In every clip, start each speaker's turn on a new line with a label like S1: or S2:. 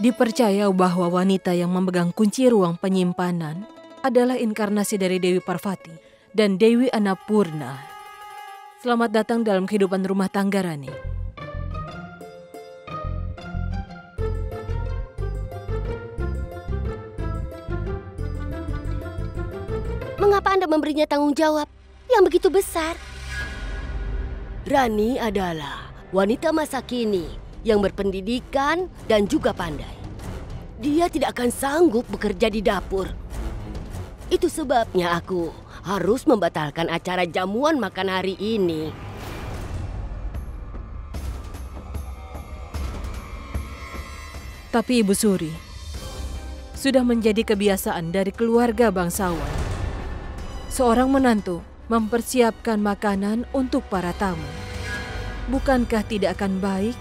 S1: Dipercaya bahwa wanita yang memegang kunci ruang penyimpanan adalah inkarnasi dari Dewi Parvati dan Dewi Annapurna. Selamat datang dalam kehidupan rumah tangga, Rani.
S2: Mengapa Anda memberinya tanggung jawab yang begitu besar? Rani adalah wanita masa kini yang berpendidikan dan juga pandai. Dia tidak akan sanggup bekerja di dapur. Itu sebabnya aku harus membatalkan acara jamuan makan hari ini.
S1: Tapi Ibu Suri, sudah menjadi kebiasaan dari keluarga bangsawan. Seorang menantu mempersiapkan makanan untuk para tamu. Bukankah tidak akan baik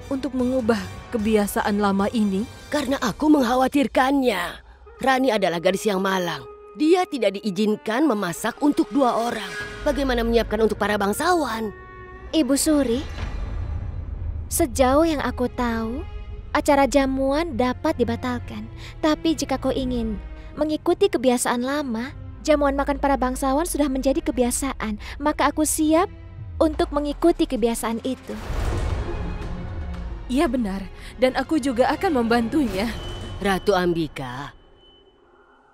S1: untuk mengubah kebiasaan lama ini?
S2: Karena aku mengkhawatirkannya. Rani adalah gadis yang malang. Dia tidak diizinkan memasak untuk 2 orang. Bagaimana menyiapkan untuk para bangsawan?
S3: Ibu Suri, sejauh yang aku tahu, acara jamuan dapat dibatalkan. Tapi jika kau ingin mengikuti kebiasaan lama, jamuan makan para bangsawan sudah menjadi kebiasaan. Maka aku siap untuk mengikuti kebiasaan itu.
S1: Iya benar, dan aku juga akan membantunya.
S2: Ratu Ambika,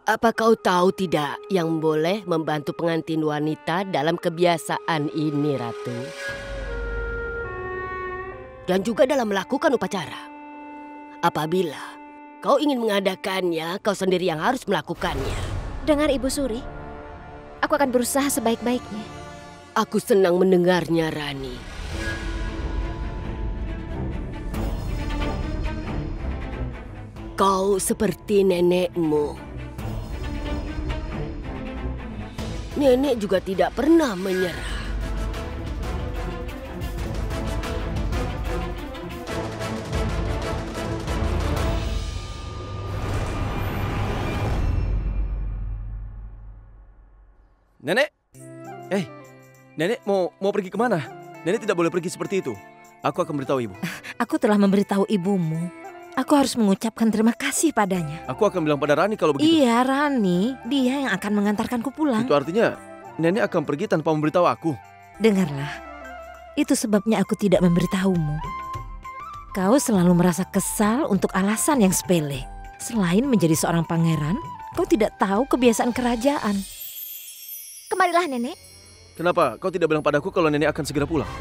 S2: apa kau tahu tidak yang boleh membantu pengantin wanita dalam kebiasaan ini, Ratu? Dan juga dalam melakukan upacara. Apabila kau ingin mengadakannya, kau sendiri yang harus melakukannya.
S3: Dengar Ibu Suri, aku akan berusaha sebaik-baiknya.
S2: Aku senang mendengarnya, Rani. Kau seperti nenekmu. Nenek juga tidak pernah menyerah.
S4: Nenek, Nenek mau pergi kemana? Nenek tidak boleh pergi seperti itu. Aku akan beritahu ibu.
S5: Aku telah memberitahu ibumu. Aku harus mengucapkan terima kasih padanya.
S4: Aku akan bilang pada Rani kalau begitu.
S5: Iya, Rani. Dia yang akan mengantarkanku pulang.
S4: Itu artinya Nenek akan pergi tanpa memberitahu aku.
S5: Dengarlah. Itu sebabnya aku tidak memberitahumu. Kau selalu merasa kesal untuk alasan yang sepele. Selain menjadi seorang pangeran, kau tidak tahu kebiasaan kerajaan.
S3: Kemarilah, Nenek.
S4: Kenapa kau tidak bilang padaku kalau Nenek akan segera pulang?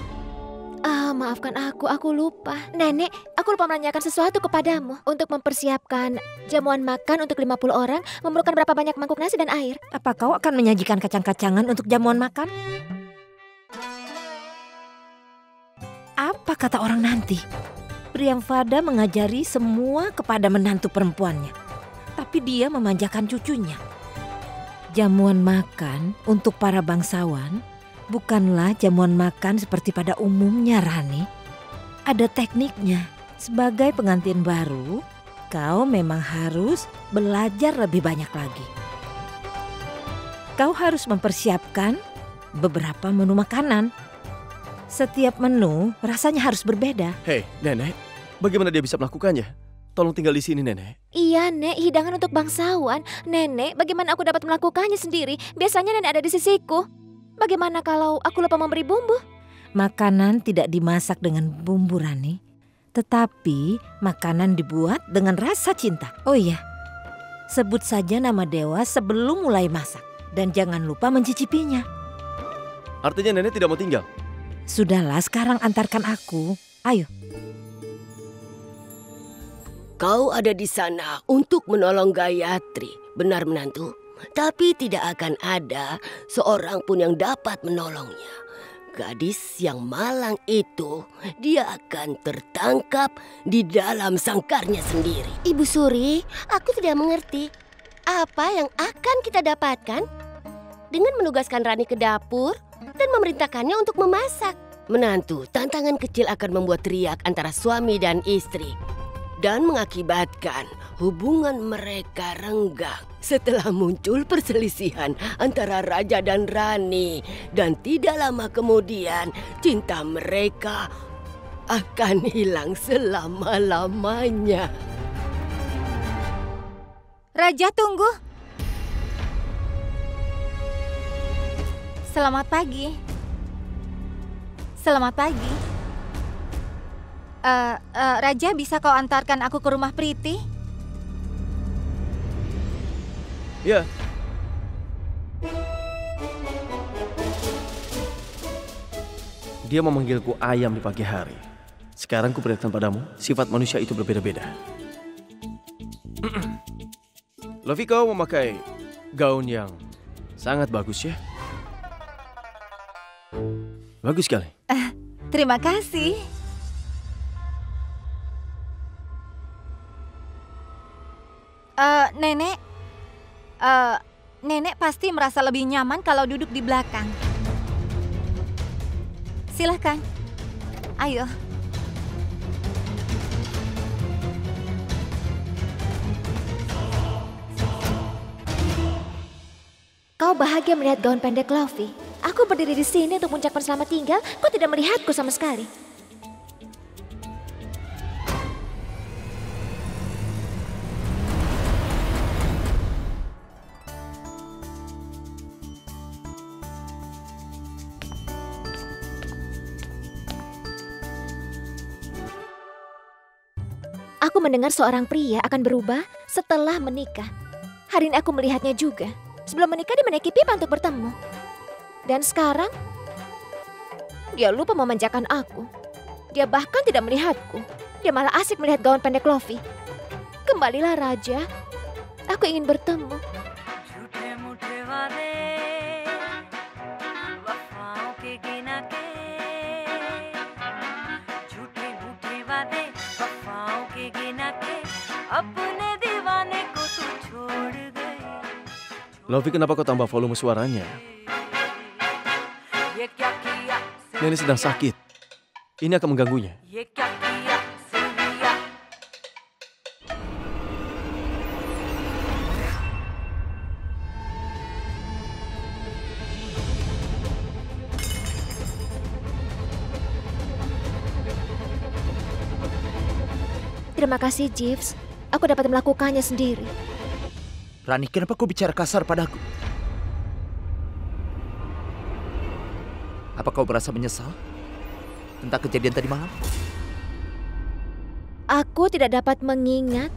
S3: Maafkan aku lupa. Nenek, aku lupa menanyakan sesuatu kepadamu. Untuk mempersiapkan jamuan makan untuk 50 orang, memerlukan berapa banyak mangkuk nasi dan air?
S5: Apa kau akan menyajikan kacang-kacangan untuk jamuan makan? Apa kata orang nanti? Priyamvada mengajari semua kepada menantu perempuannya. Tapi dia memanjakan cucunya. Jamuan makan untuk para bangsawan bukanlah jamuan makan seperti pada umumnya, Rani. Ada tekniknya. Sebagai pengantin baru, kau memang harus belajar lebih banyak lagi. Kau harus mempersiapkan beberapa menu makanan. Setiap menu rasanya harus berbeda.
S4: Hei, Nenek, bagaimana dia bisa melakukannya? Tolong tinggal di sini, Nenek.
S3: Iya, Nek, hidangan untuk bangsawan. Nenek, bagaimana aku dapat melakukannya sendiri? Biasanya Nenek ada di sisiku. Bagaimana kalau aku lupa memberi bumbu?
S5: Makanan tidak dimasak dengan bumbu, Rani. Tetapi makanan dibuat dengan rasa cinta. Oh iya, sebut saja nama dewa sebelum mulai masak. Dan jangan lupa mencicipinya.
S4: Artinya Nenek tidak mau tinggal?
S5: Sudahlah, sekarang antarkan aku. Ayo.
S2: Kau ada di sana untuk menolong Gayatri. Benar, menantu? Tapi tidak akan ada seorang pun yang dapat menolongnya. Gadis yang malang itu, dia akan tertangkap di dalam sangkarnya sendiri.
S6: Ibu Suri, aku tidak mengerti. Apa yang akan kita dapatkan dengan menugaskan Rani ke dapur dan memerintahkannya untuk memasak?
S2: Menantu, tantangan kecil akan membuat riak antara suami dan istri. Dan mengakibatkan hubungan mereka renggang setelah muncul perselisihan antara raja dan rani. Dan tidak lama kemudian cinta mereka akan hilang selama-lamanya.
S7: Raja, tunggu. Selamat pagi. Selamat pagi. Raja, bisa kau antarkan aku ke rumah Priti?
S4: Ya. Dia memanggilku ayam di pagi hari. Sekarang kuperlihatkan padamu, sifat manusia itu berbeda-beda. Lofi, kau memakai gaun yang sangat bagus ya. Bagus sekali.
S7: Terima kasih. Nenek, Nenek pasti merasa lebih nyaman kalau duduk di belakang. Silahkan, ayo.
S3: Kau bahagia melihat gaun pendek Lofi. Aku berdiri di sini untuk mengucapkan selamat tinggal, kau tidak melihatku sama sekali. Aku mendengar seorang pria akan berubah setelah menikah. Hari ini aku melihatnya juga. Sebelum menikah dia menaiki pipa untuk bertemu. Dan sekarang, dia lupa memanjakan aku. Dia bahkan tidak melihatku. Dia malah asik melihat gaun pendek Lofi. Kembalilah Raja. Aku ingin bertemu.
S4: Lofi, kenapa kau tambah volume suaranya? Nenek sedang sakit. Ini akan mengganggunya.
S3: Terima kasih, Jeeves. Aku dapat melakukannya sendiri.
S8: Rani, kenapa kau bicara kasar padaku? Apa kau merasa menyesal tentang kejadian tadi malam?
S3: Aku tidak dapat mengingat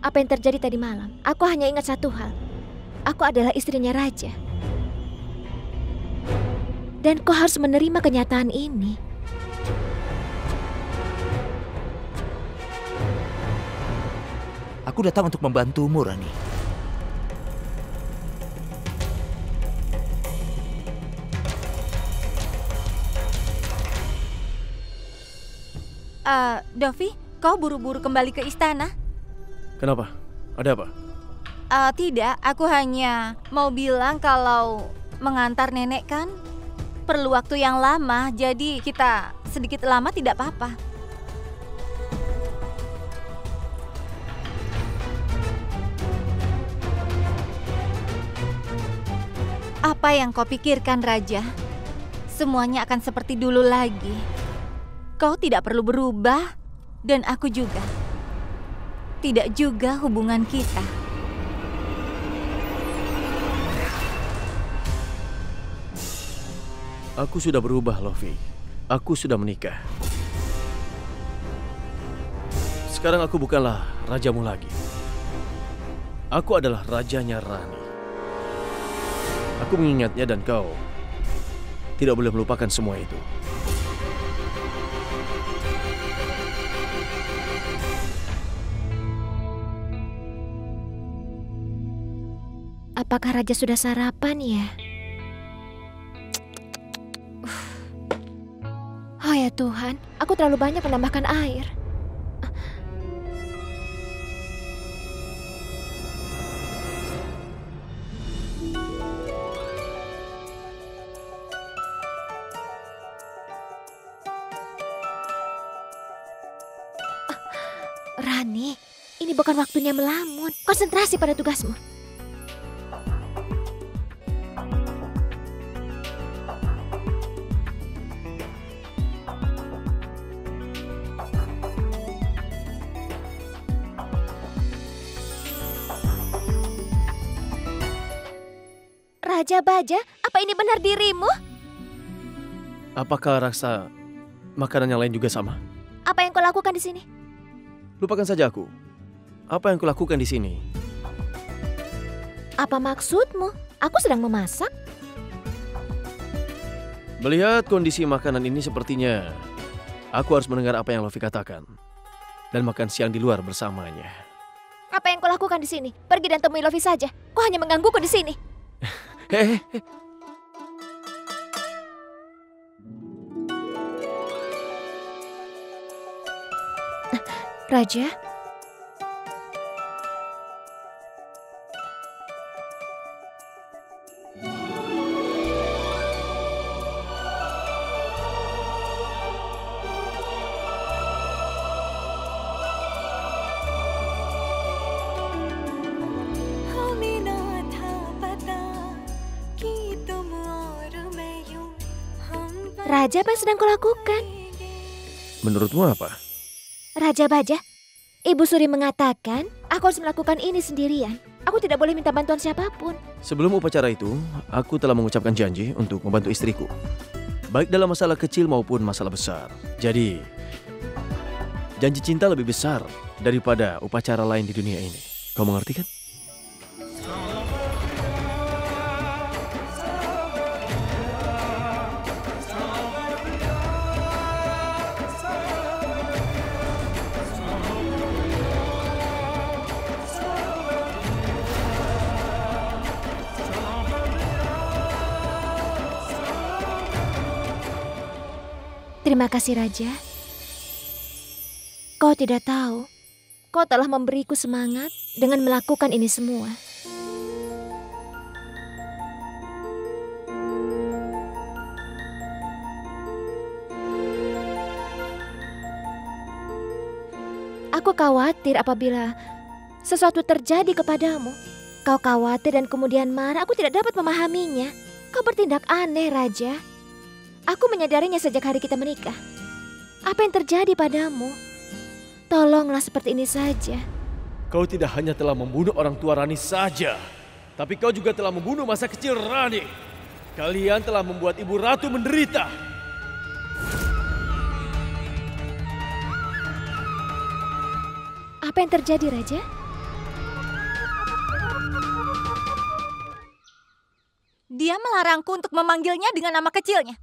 S3: apa yang terjadi tadi malam. Aku hanya ingat satu hal. Aku adalah istrinya Raja. Dan kau harus menerima kenyataan ini.
S8: Aku datang untuk membantumu, Rani.
S7: Dovi, kau buru-buru kembali ke istana?
S4: Kenapa? Ada apa?
S7: Tidak, aku hanya mau bilang kalau mengantar nenek kan perlu waktu yang lama, jadi kita sedikit lama tidak apa-apa. Apa yang kau pikirkan, Raja? Semuanya akan seperti dulu lagi. Kau tidak perlu berubah, dan aku juga. Tidak juga hubungan kita.
S4: Aku sudah berubah, Lofi. Aku sudah menikah. Sekarang aku bukanlah rajamu lagi. Aku adalah rajanya Rani. Aku mengingatnya dan kau tidak boleh melupakan semua itu.
S3: Apakah Raja sudah sarapan ya? Oh ya Tuhan, aku terlalu banyak menambahkan air. Rani, ini bukan waktunya melamun. Konsentrasi pada tugasmu. Raja Baja, apa ini benar dirimu?
S4: Apakah rasa makanan yang lain juga sama?
S3: Apa yang kau lakukan di sini?
S4: Lupakan saja aku. Apa yang kulakukan di sini?
S3: Apa maksudmu? Aku sedang memasak.
S4: Melihat kondisi makanan ini sepertinya aku harus mendengar apa yang Lofi katakan dan makan siang di luar bersamanya.
S3: Apa yang kau lakukan di sini? Pergi dan temui Lofi saja. Kau hanya menggangguku di sini. Raja? Raja, apa yang sedang kau lakukan?
S4: Menurutmu apa?
S3: Raja Baja, Ibu Suri mengatakan aku harus melakukan ini sendirian. Aku tidak boleh minta bantuan siapapun.
S4: Sebelum upacara itu, aku telah mengucapkan janji untuk membantu istriku. Baik dalam masalah kecil maupun masalah besar. Jadi, janji cinta lebih besar daripada upacara lain di dunia ini. Kau mengerti kan?
S3: Terima kasih Raja. Kau tidak tahu, kau telah memberiku semangat dengan melakukan ini semua. Aku khawatir apabila sesuatu terjadi kepadamu. Kau khawatir dan kemudian marah, aku tidak dapat memahaminya. Kau bertindak aneh, Raja. Aku menyadarinya sejak hari kita menikah. Apa yang terjadi padamu? Tolonglah seperti ini saja.
S4: Kau tidak hanya telah membunuh orang tua Rani saja, tapi kau juga telah membunuh masa kecil Rani. Kalian telah membuat Ibu Ratu menderita.
S3: Apa yang terjadi, Raja?
S7: Dia melarangku untuk memanggilnya dengan nama kecilnya.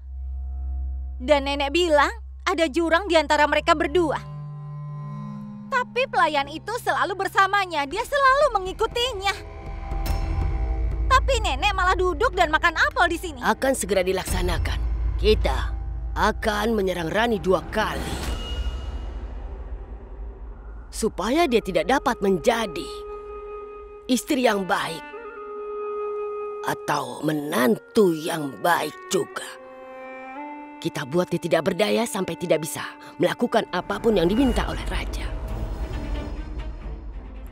S7: Dan nenek bilang ada jurang di antara mereka berdua. Tapi pelayan itu selalu bersamanya, dia selalu mengikutinya. Tapi nenek malah duduk dan makan apel di sini.
S2: Akan segera dilaksanakan. Kita akan menyerang Rani 2 kali. Supaya dia tidak dapat menjadi istri yang baik. Atau menantu yang baik juga. Kita buat dia tidak berdaya sampai tidak bisa melakukan apapun yang diminta oleh raja.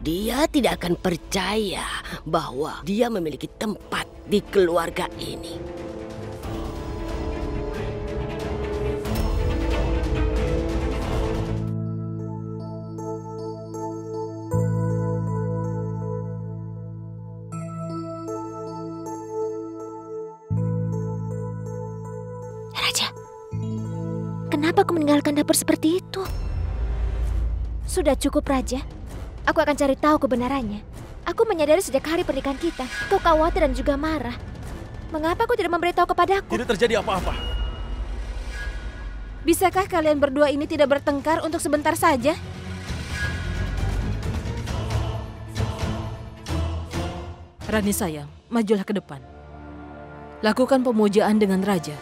S2: Dia tidak akan percaya bahwa dia memiliki tempat di keluarga ini.
S3: Raja, kenapa kau meninggalkan dapur seperti itu? Sudah cukup, Raja. Aku akan cari tahu kebenarannya. Aku menyadari sejak hari pernikahan kita, kau khawatir dan juga marah. Mengapa kau tidak memberitahu kepadaku?
S4: Tidak terjadi apa-apa.
S1: Bisakah kalian berdua ini tidak bertengkar untuk sebentar saja? Rani sayang, majulah ke depan. Lakukan pemujaan dengan raja.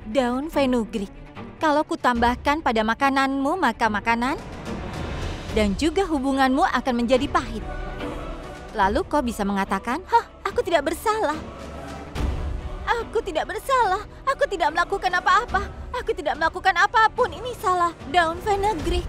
S7: Daun fenugreek. Kalau kutambahkan pada makananmu, maka makanan dan juga hubunganmu akan menjadi pahit. Lalu kau bisa mengatakan, "Hah, aku tidak bersalah." Aku tidak bersalah. Aku tidak melakukan apa-apa. Aku tidak melakukan apapun. Ini salah daun fenugreek.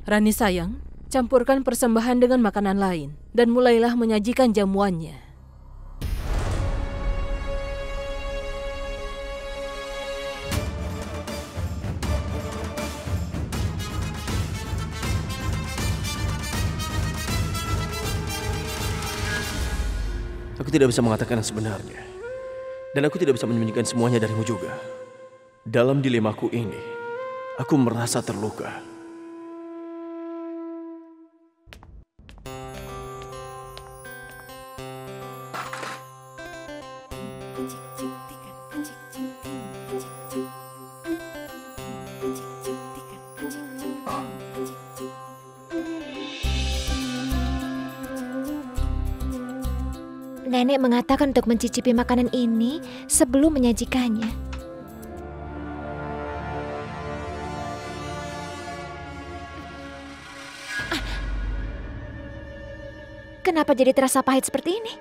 S1: Rani sayang, campurkan persembahan dengan makanan lain dan mulailah menyajikan jamuannya.
S4: Aku tidak bisa mengatakan yang sebenarnya. Dan aku tidak bisa menyembunyikan semuanya darimu juga. Dalam dilemaku ini, aku merasa terluka.
S3: Nenek mengatakan untuk mencicipi makanan ini sebelum menyajikannya. Kenapa jadi terasa pahit seperti ini?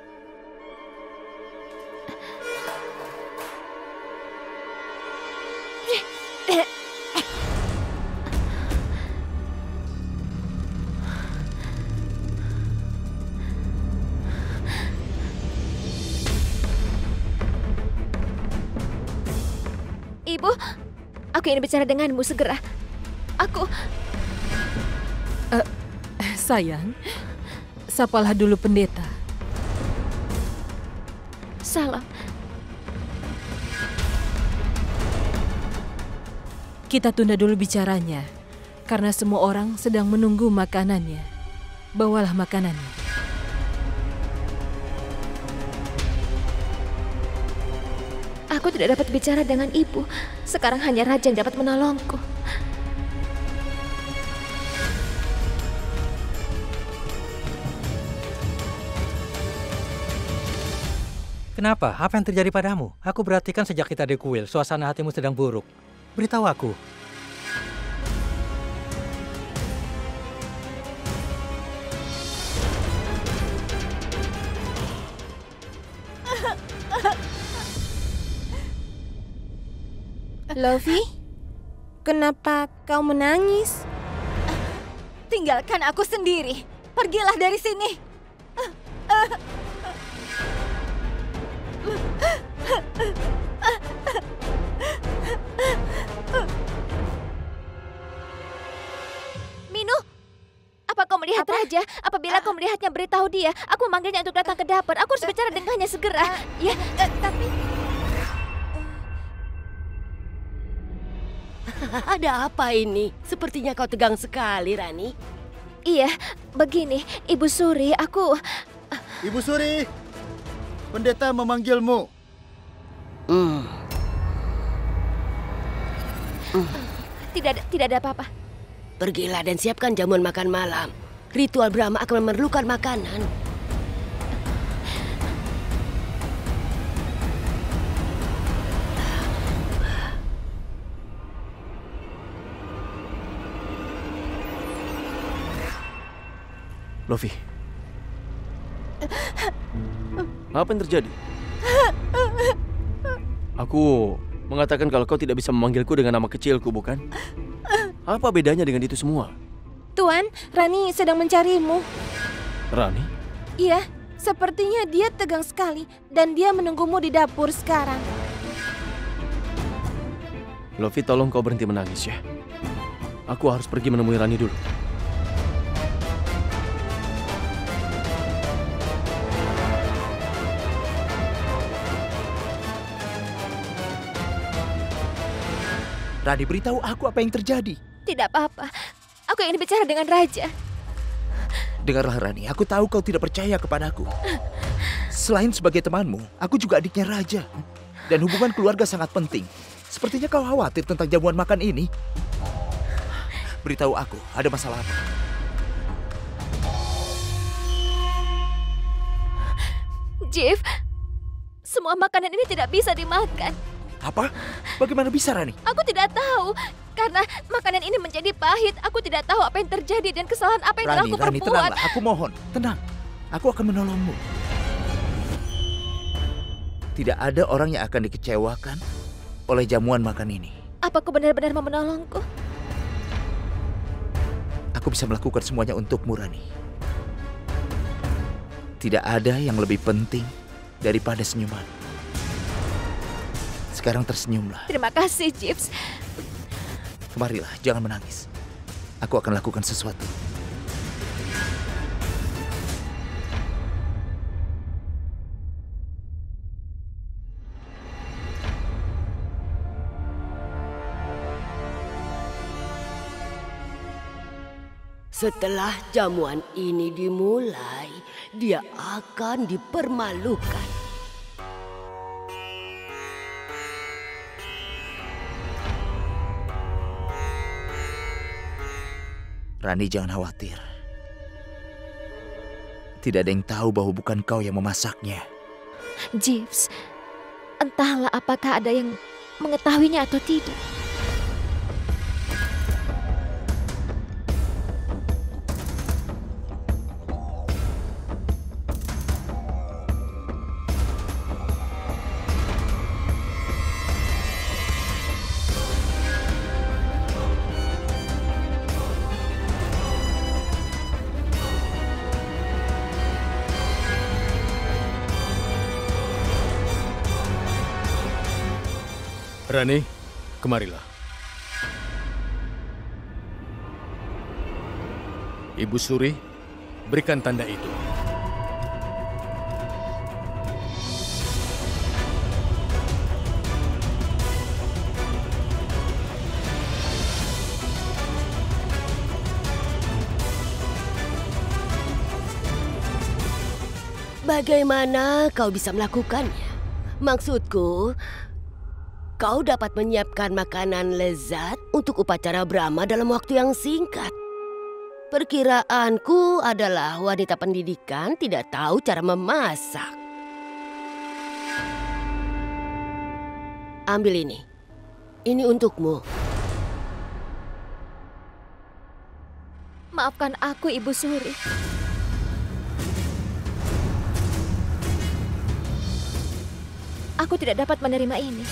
S3: Ibu, aku ingin bicara denganmu segera.
S1: Sayang, sapalah dulu pendeta.
S3: Salam.
S1: Kita tunda dulu bicaranya, karena semua orang sedang menunggu makanannya. Bawalah makanannya.
S3: Aku tidak dapat bicara dengan ibu. Sekarang hanya raja yang dapat menolongku.
S9: Kenapa? Apa yang terjadi padamu? Aku perhatikan sejak kita di kuil, suasana hatimu sedang buruk. Beritahu aku.
S10: Lofi, kenapa kau menangis?
S7: Tinggalkan aku sendiri. Pergilah dari sini.
S3: Minu, apa kau melihat raja? Apabila kau melihatnya, beritahu dia. Aku memanggilnya untuk datang ke dapur. Aku harus bicara dengannya segera. Ya, tapi...
S2: Ada apa ini? Sepertinya kau tegang sekali, Rani.
S3: Iya, begini, Ibu Suri, aku...
S11: Ibu Suri, pendeta memanggilmu.
S3: Tidak ada apa-apa.
S2: Pergilah dan siapkan jamuan makan malam. Ritual Brahma akan memerlukan makanan.
S4: Lofi, apa yang terjadi? Aku mengatakan kalau kau tidak bisa memanggilku dengan nama kecilku, bukan? Apa bedanya dengan itu semua?
S10: Tuan, Rani sedang mencarimu.
S4: Rani?
S10: Iya, sepertinya dia tegang sekali dan dia menunggumu di dapur sekarang.
S4: Lofi, tolong kau berhenti menangis ya. Aku harus pergi menemui Rani dulu.
S8: Rani, beritahu aku apa yang terjadi.
S3: Tidak apa-apa. Aku ingin bicara dengan raja.
S8: Dengarlah Rani, aku tahu kau tidak percaya kepadaku. Selain sebagai temanmu, aku juga adiknya raja. Dan hubungan keluarga sangat penting. Sepertinya kau khawatir tentang jamuan makan ini. Beritahu aku, ada masalah apa?
S3: Jeff, semua makanan ini tidak bisa dimakan.
S8: Apa? Bagaimana bisa, Rani?
S3: Aku tidak tahu. Karena makanan ini menjadi pahit. Aku tidak tahu apa yang terjadi dan kesalahan apa yang telah aku
S8: Rani,
S3: perbuat.
S8: tenanglah. Aku mohon, tenang. Aku akan menolongmu. Tidak ada orang yang akan dikecewakan oleh jamuan makan ini.
S3: Apa kau benar-benar mau menolongku?
S8: Aku bisa melakukan semuanya untukmu, Rani. Tidak ada yang lebih penting daripada senyuman. Sekarang tersenyumlah.
S3: Terima kasih, Jeeves.
S8: Kemarilah, jangan menangis. Aku akan lakukan sesuatu.
S2: Setelah jamuan ini dimulai, dia akan dipermalukan.
S8: Rani, jangan khawatir. Tidak ada yang tahu bahwa bukan kau yang memasaknya.
S3: Jeeves, entahlah apakah ada yang mengetahuinya atau tidak.
S4: Rani, kemarilah. Ibu Suri, berikan tanda itu.
S2: Bagaimana kau bisa melakukannya? Maksudku, kau dapat menyiapkan makanan lezat untuk upacara Brahma dalam waktu yang singkat. Perkiraanku adalah wanita pendidikan tidak tahu cara memasak. Ambil ini. Ini untukmu.
S3: Maafkan aku, Ibu Suri. Aku tidak dapat menerima ini.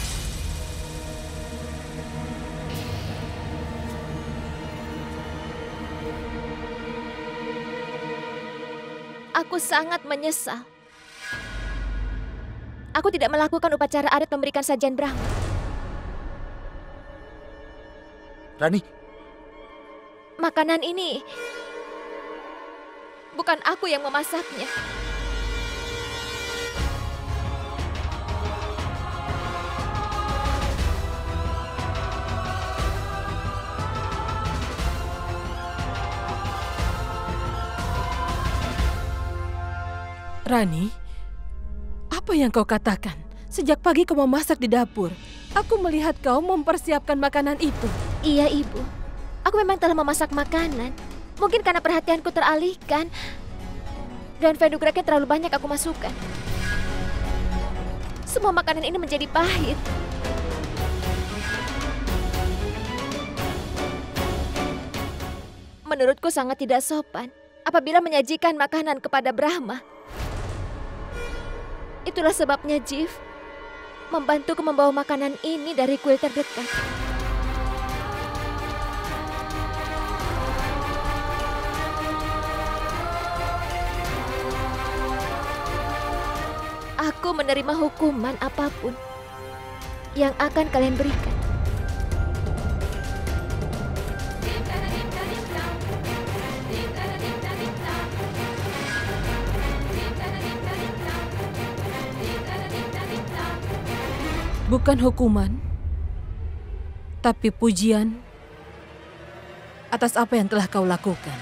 S3: Aku sangat menyesal. Aku tidak melakukan upacara adat memberikan sajian Brahma.
S8: Rani.
S3: Makanan ini bukan aku yang memasaknya.
S1: Rani, apa yang kau katakan? Sejak pagi kau memasak di dapur. Aku melihat kau mempersiapkan makanan itu.
S3: Iya, Ibu. Aku memang telah memasak makanan. Mungkin karena perhatianku teralihkan. Dan fenugreknya terlalu banyak aku masukkan. Semua makanan ini menjadi pahit. Menurutku sangat tidak sopan apabila menyajikan makanan kepada Brahma. Itulah sebabnya Jeev membantuku membawa makanan ini dari kuil terdekat. Aku menerima hukuman apapun yang akan kalian berikan.
S1: Bukan hukuman, tapi pujian atas apa yang telah kau lakukan.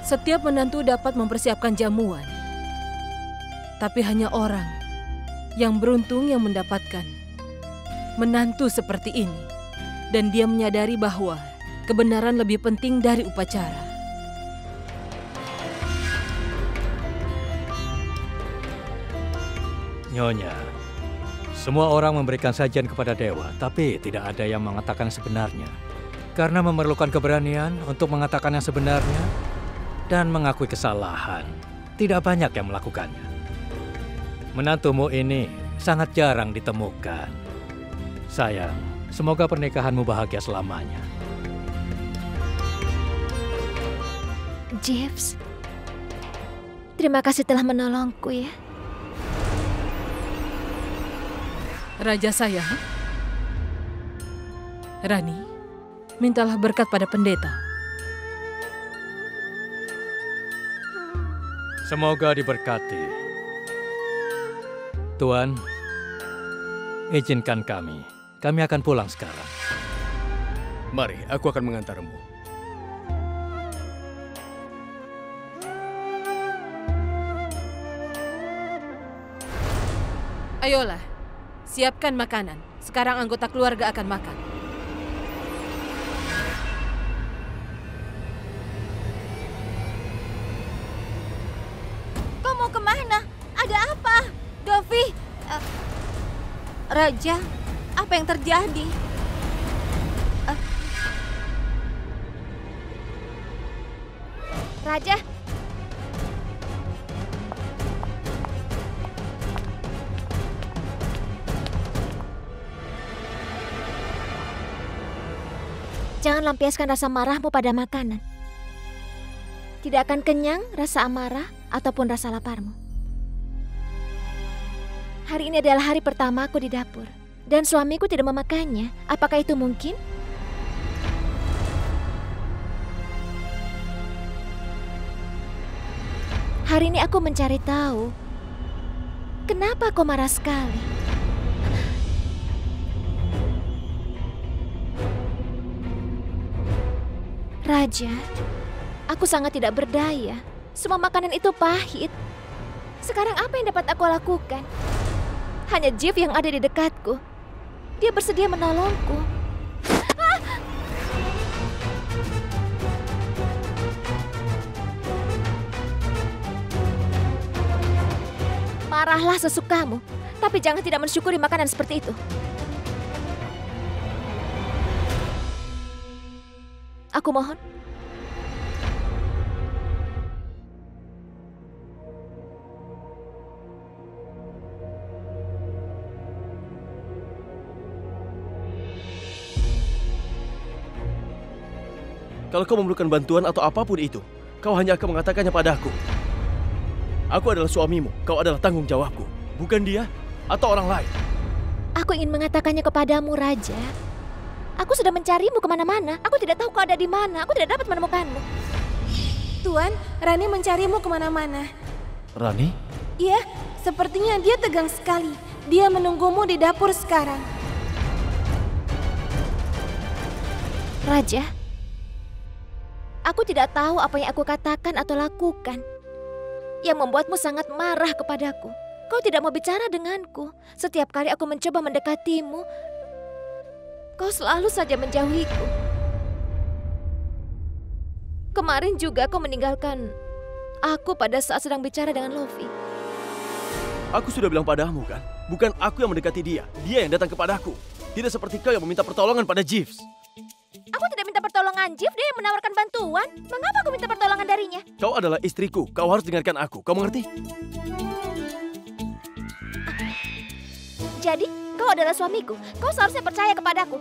S1: Setiap menantu dapat mempersiapkan jamuan, tapi hanya orang yang beruntung yang mendapatkan menantu seperti ini. Dan dia menyadari bahwa kebenaran lebih penting dari upacara.
S9: Nyonya, semua orang memberikan sajian kepada dewa, tapi tidak ada yang mengatakan sebenarnya. Karena memerlukan keberanian untuk mengatakan yang sebenarnya dan mengakui kesalahan. Tidak banyak yang melakukannya. Menantumu ini sangat jarang ditemukan. Sayang, semoga pernikahanmu bahagia selamanya.
S3: Jeeves, terima kasih telah menolongku ya.
S1: Raja sayang, Rani, mintalah berkat pada pendeta.
S9: Semoga diberkati. Tuan, izinkan kami. Kami akan pulang sekarang.
S12: Mari, aku akan mengantarmu.
S1: Ayolah, siapkan makanan. Sekarang anggota keluarga akan makan.
S7: Kau mau kemana? Ada apa? Dovi, Raja, apa yang terjadi?
S3: Raja, jangan lampiaskan rasa marahmu pada makanan. Tidak akan kenyang rasa amarah ataupun rasa laparmu. Hari ini adalah hari pertama aku di dapur. Dan suamiku tidak memakannya. Apakah itu mungkin? Hari ini aku mencari tahu. Kenapa kau marah sekali? Raja, aku sangat tidak berdaya. Semua makanan itu pahit. Sekarang apa yang dapat aku lakukan? Hanya Jeeves yang ada di dekatku. Dia bersedia menolongku. Marahlah sesukamu, tapi jangan tidak mensyukuri makanan seperti itu. Aku mohon.
S4: Kalau kau memerlukan bantuan atau apapun itu, kau hanya akan mengatakannya padaku. Aku adalah suamimu, kau adalah tanggung jawabku. Bukan dia atau orang lain.
S3: Aku ingin mengatakannya kepadamu, Raja. Aku sudah mencarimu kemana-mana. Aku tidak tahu kau ada di mana. Aku tidak dapat menemukanmu.
S10: Tuan, Rani mencarimu kemana-mana.
S4: Rani?
S10: Iya, sepertinya dia tegang sekali. Dia menunggumu di dapur sekarang.
S3: Raja, aku tidak tahu apa yang aku katakan atau lakukan yang membuatmu sangat marah kepadaku. Kau tidak mau bicara denganku. Setiap kali aku mencoba mendekatimu, kau selalu saja menjauhiku. Kemarin juga kau meninggalkan aku pada saat sedang bicara dengan Lofi.
S4: Aku sudah bilang padamu kan, bukan aku yang mendekati dia. Dia yang datang kepadaku. Tidak seperti kau yang meminta pertolongan pada Jeeves.
S3: Aku tidak minta pertolongan Jeeves, dia yang menawarkan bantuan. Mengapa aku minta pertolongan darinya?
S4: Kau adalah istriku, kau harus dengarkan aku. Kau mengerti?
S3: Jadi, kau adalah suamiku. Kau seharusnya percaya kepadaku.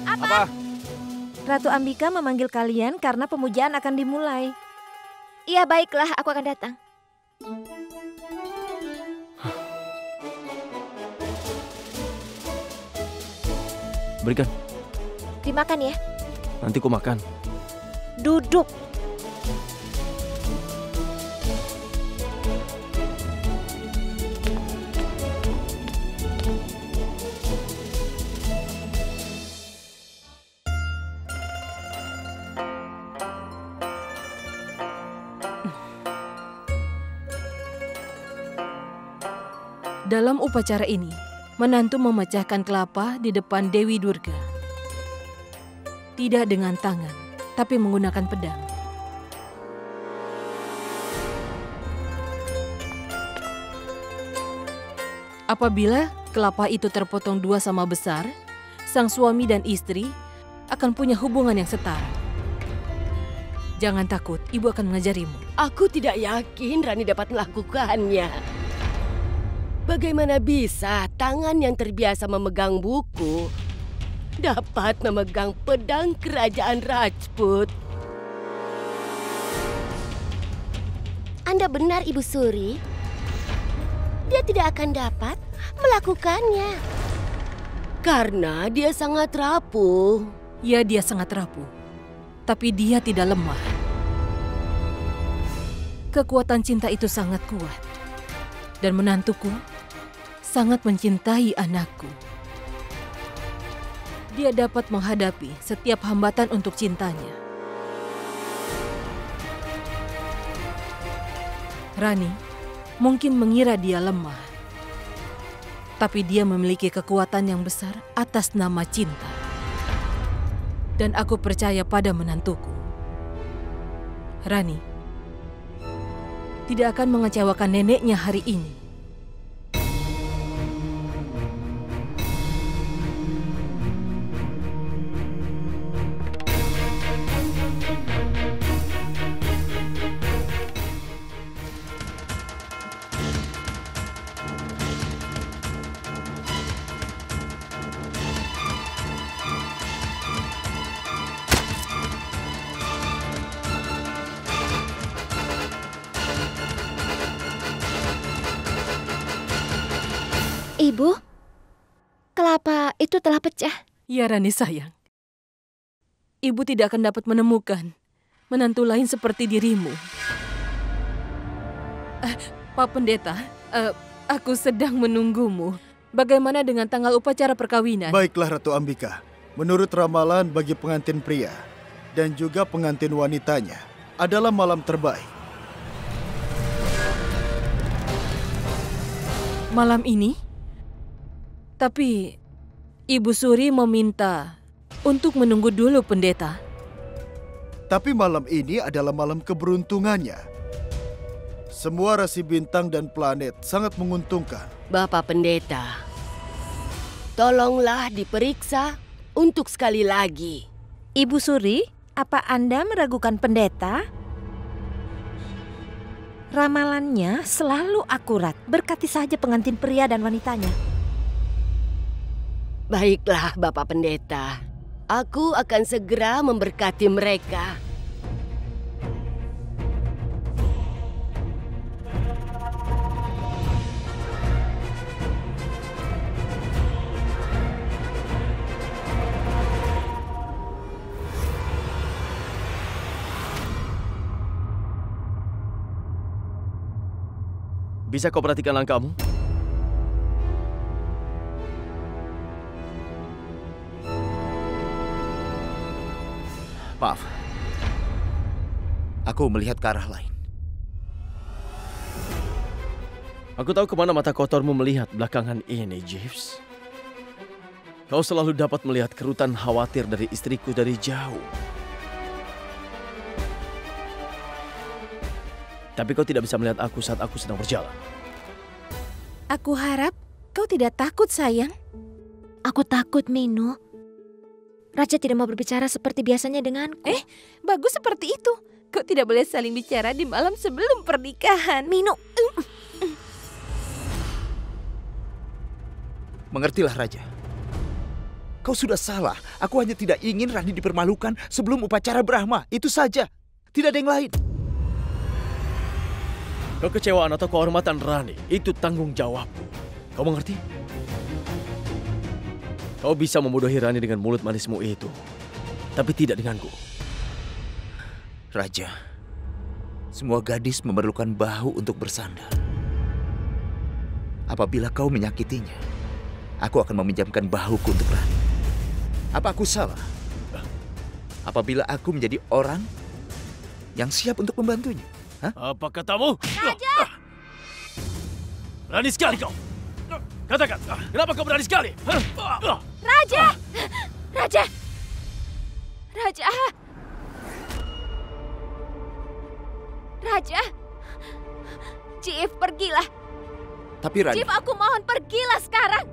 S5: Apa? Ratu Ambika memanggil kalian karena pemujaan akan dimulai.
S3: Iya, baiklah, aku akan datang.
S4: Berikan.
S3: Dimakan ya.
S4: Nanti ku makan.
S3: Duduk.
S1: Dalam upacara ini, menantu memecahkan kelapa di depan Dewi Durga. Tidak dengan tangan, tapi menggunakan pedang. Apabila kelapa itu terpotong 2 sama besar, sang suami dan istri akan punya hubungan yang setara. Jangan takut, ibu akan mengajarimu.
S2: Aku tidak yakin Rani dapat melakukannya. Bagaimana bisa tangan yang terbiasa memegang buku dapat memegang pedang kerajaan Rajput?
S6: Anda benar, Ibu Suri. Dia tidak akan dapat melakukannya.
S2: Karena dia sangat rapuh.
S1: Ya, dia sangat rapuh. Tapi dia tidak lemah. Kekuatan cinta itu sangat kuat. Dan menantuku sangat mencintai anakku. Dia dapat menghadapi setiap hambatan untuk cintanya. Rani mungkin mengira dia lemah. Tapi dia memiliki kekuatan yang besar atas nama cinta. Dan aku percaya pada menantuku. Rani tidak akan mengecewakan neneknya hari ini.
S3: Ibu, kelapa itu telah pecah.
S1: Ya, Rani sayang. Ibu tidak akan dapat menemukan menantu lain seperti dirimu. Pak Pendeta, aku sedang menunggumu. Bagaimana dengan tanggal upacara perkawinan?
S11: Baiklah Ratu Ambika. Menurut ramalan bagi pengantin pria dan juga pengantin wanitanya adalah malam terbaik.
S1: Malam ini? Tapi Ibu Suri meminta untuk menunggu dulu, Pendeta.
S11: Tapi malam ini adalah malam keberuntungannya. Semua rasi bintang dan planet sangat menguntungkan.
S2: Bapak Pendeta, tolonglah diperiksa untuk sekali lagi.
S5: Ibu Suri, apa Anda meragukan pendeta? Ramalannya selalu akurat. Berkati saja pengantin pria dan wanitanya.
S2: Baiklah, Bapak Pendeta. Aku akan segera memberkati mereka.
S4: Bisa kau perhatikan langkahmu?
S8: Maaf. Aku melihat ke arah lain.
S4: Aku tahu kemana mata kotormu melihat belakangan ini, Jeeves. Kau selalu dapat melihat kerutan khawatir dari istriku dari jauh. Tapi kau tidak bisa melihat aku saat aku sedang berjalan.
S10: Aku harap kau tidak takut, sayang.
S3: Aku takut, Minu. Raja tidak mau berbicara seperti biasanya denganku.
S10: Bagus seperti itu. Kau tidak boleh saling bicara di malam sebelum pernikahan.
S3: Minu.
S8: Mengertilah, Raja. Kau sudah salah. Aku hanya tidak ingin Rani dipermalukan sebelum upacara Brahma. Itu saja. Tidak ada yang lain.
S4: Kekecewaan atau kehormatan Rani itu tanggung jawabmu. Kau mengerti? Kau bisa membodohi Rani dengan mulut manismu itu, tapi tidak denganku.
S8: Raja, semua gadis memerlukan bahu untuk bersandar. Apabila kau menyakitinya, aku akan meminjamkan bahuku untuk Rani. Apa aku salah? Apabila aku menjadi orang yang siap untuk membantunya?
S4: Hah? Apa katamu?
S10: Raja!
S4: Berani sekali kau! Katakan, kenapa kau berani sekali?
S3: Raja! Raja! Raja! Raja! Chief, pergilah.
S8: Tapi Rani...
S3: Chief, aku mohon pergilah sekarang.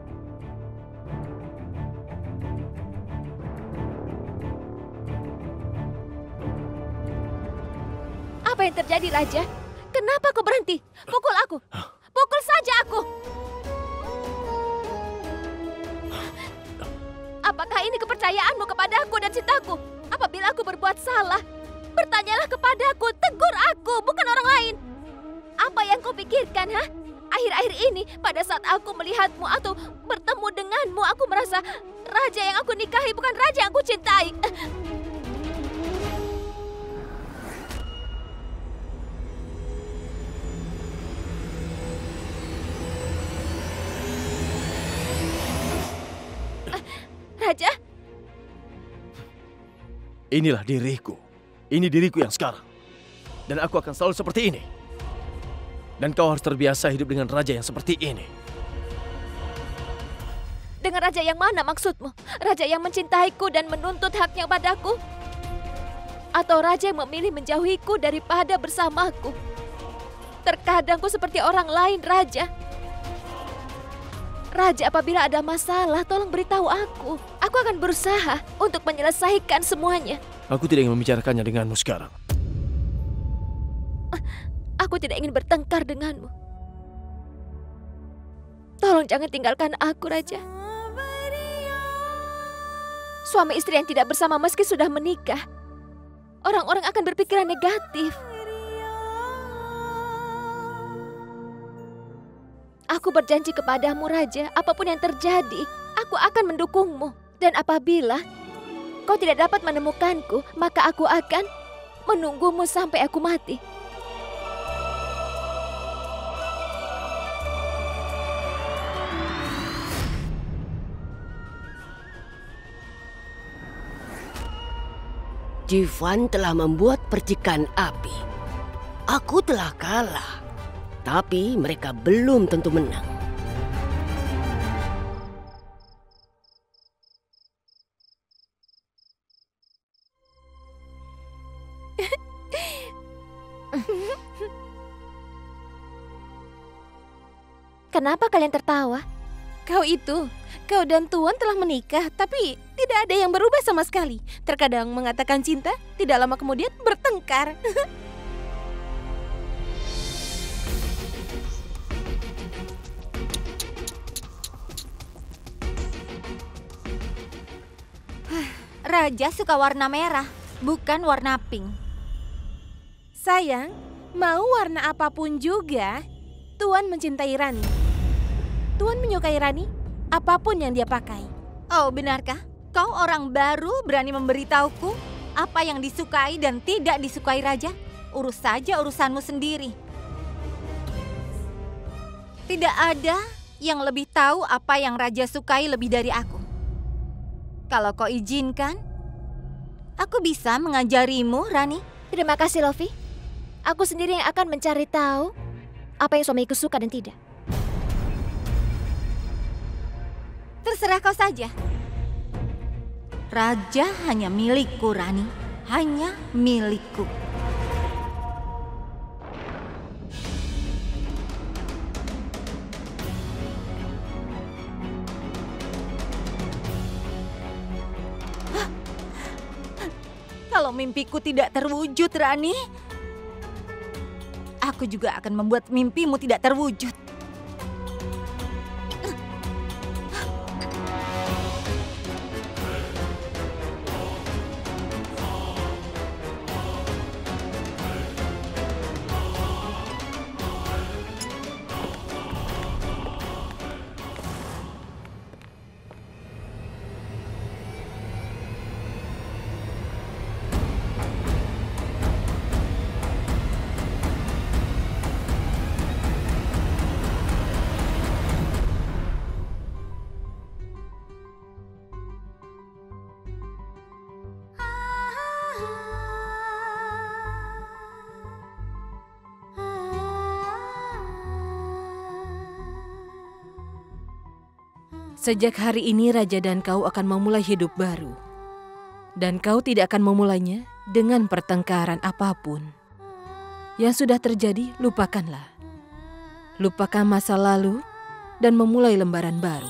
S3: Apa yang terjadi, Raja? Kenapa kau berhenti? Pukul aku. Pukul saja aku. Apakah ini kepercayaanmu kepadaku dan cintaku? Apabila aku berbuat salah, bertanyalah kepadaku, tegur aku, bukan orang lain. Apa yang kau pikirkan, ha? Akhir-akhir ini, pada saat aku melihatmu atau bertemu denganmu, aku merasa raja yang aku nikahi bukan raja yang aku cintai. Raja?
S4: Inilah diriku. Ini diriku yang sekarang. Dan aku akan selalu seperti ini. Dan kau harus terbiasa hidup dengan raja yang seperti ini.
S3: Dengan raja yang mana maksudmu? Raja yang mencintaiku dan menuntut haknya padaku? Atau raja yang memilih menjauhiku daripada bersamaku? Terkadang ku seperti orang lain, Raja. Raja, apabila ada masalah, tolong beritahu aku. Aku akan berusaha untuk menyelesaikan semuanya.
S4: Aku tidak ingin membicarakannya denganmu sekarang.
S3: Aku tidak ingin bertengkar denganmu. Tolong jangan tinggalkan aku, Raja. Suami istri yang tidak bersama meski sudah menikah, orang-orang akan berpikiran negatif. Aku berjanji kepadamu, Raja, apapun yang terjadi, aku akan mendukungmu. Dan apabila kau tidak dapat menemukanku, maka aku akan menunggumu sampai aku mati.
S2: Jivan telah membuat percikan api. Aku telah kalah. Tapi mereka belum tentu menang.
S3: Kenapa kalian tertawa?
S10: Kau dan Tuan telah menikah, tapi tidak ada yang berubah sama sekali. Terkadang mengatakan cinta, tidak lama kemudian bertengkar.
S7: Raja suka warna merah, bukan warna pink.
S10: Sayang, mau warna apapun juga, Tuan mencintai Rani. Tuan menyukai Rani, apapun yang dia pakai.
S7: Oh, benarkah? Kau orang baru berani memberitahuku apa yang disukai dan tidak disukai Raja? Urus saja urusanmu sendiri. Tidak ada yang lebih tahu apa yang Raja sukai lebih dari aku. Kalau kau izinkan, aku bisa mengajarimu, Rani.
S3: Terima kasih, Lofi. Aku sendiri yang akan mencari tahu apa yang suamiku suka dan tidak.
S7: Terserah kau saja. Raja hanya milikku, Rani. Hanya milikku. Kalau mimpiku tidak terwujud, Rani, aku juga akan membuat mimpimu tidak terwujud.
S1: Sejak hari ini Raja dan kau akan memulai hidup baru. Dan kau tidak akan memulainya dengan pertengkaran apapun. Yang sudah terjadi, lupakanlah. Lupakan masa lalu dan memulai lembaran baru.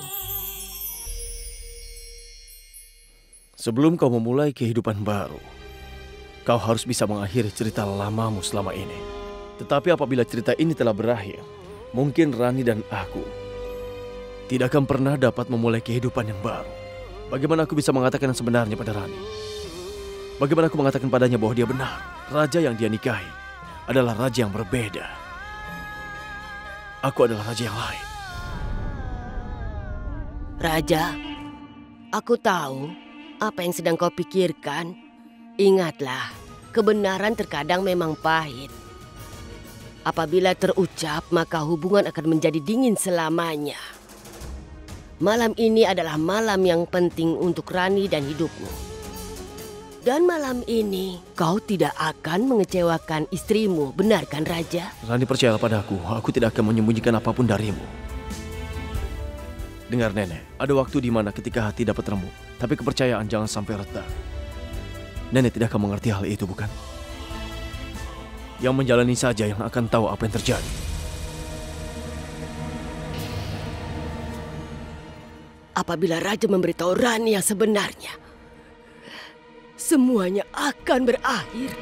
S4: Sebelum kau memulai kehidupan baru, kau harus bisa mengakhiri cerita lamamu selama ini. Tetapi apabila cerita ini telah berakhir, mungkin Rani dan aku tidak akan pernah dapat memulai kehidupan yang baru. Bagaimana aku bisa mengatakan yang sebenarnya pada Rani? Bagaimana aku mengatakan padanya bahwa dia benar? Raja yang dia nikahi adalah raja yang berbeda. Aku adalah raja yang lain.
S2: Raja, aku tahu apa yang sedang kau pikirkan. Ingatlah, kebenaran terkadang memang pahit. Apabila terucap, maka hubungan akan menjadi dingin selamanya. Malam ini adalah malam yang penting untuk Rani dan hidupmu. Dan malam ini kau tidak akan mengecewakan istrimu, benar kan Raja?
S4: Rani, percayalah padaku, aku tidak akan menyembunyikan apapun darimu. Dengar Nenek, ada waktu di mana ketika hati dapat remuk, tapi kepercayaan jangan sampai retak. Nenek tidak akan mengerti hal itu, bukan? Yang menjalani saja yang akan tahu apa yang terjadi.
S2: Apabila Raja memberitahu Rani yang sebenarnya, semuanya akan berakhir.